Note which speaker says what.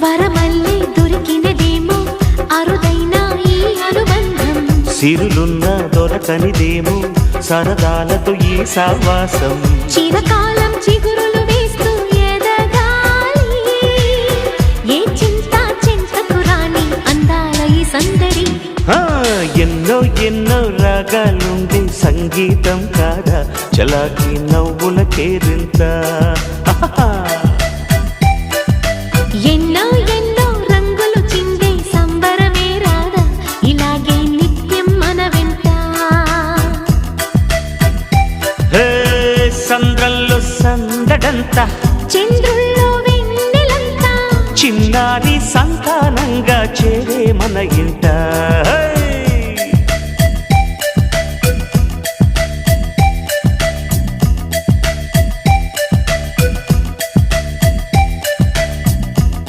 Speaker 1: వరమల్లి దొరికినదేమో అరుదైన ఈ అనుబంధం,
Speaker 2: సిరులున్న దొరకనిదేమో సరదాలతో ఈ సావాసం.
Speaker 1: చిరకాలం చిగురులు వేస్తూ ఎదగాలి, ఏ చింత చింతకు రాని అందాల ఈ సందడి.
Speaker 2: ఎన్నో ఎన్నో రాగాలుండే సంగీతం కాదా చలాకి నవ్వుల కేరింత.
Speaker 1: ఎన్నో ఎన్నో రంగులు చిందే సంబరమే రాదా ఇలాగే నిత్యం మన వెంట.
Speaker 2: సంద్రంలో సందడంతా,
Speaker 1: చంద్రుల్లో వెన్నెలంతా,
Speaker 2: చిన్నారి సంతానంగా చేరే మన ఇంట.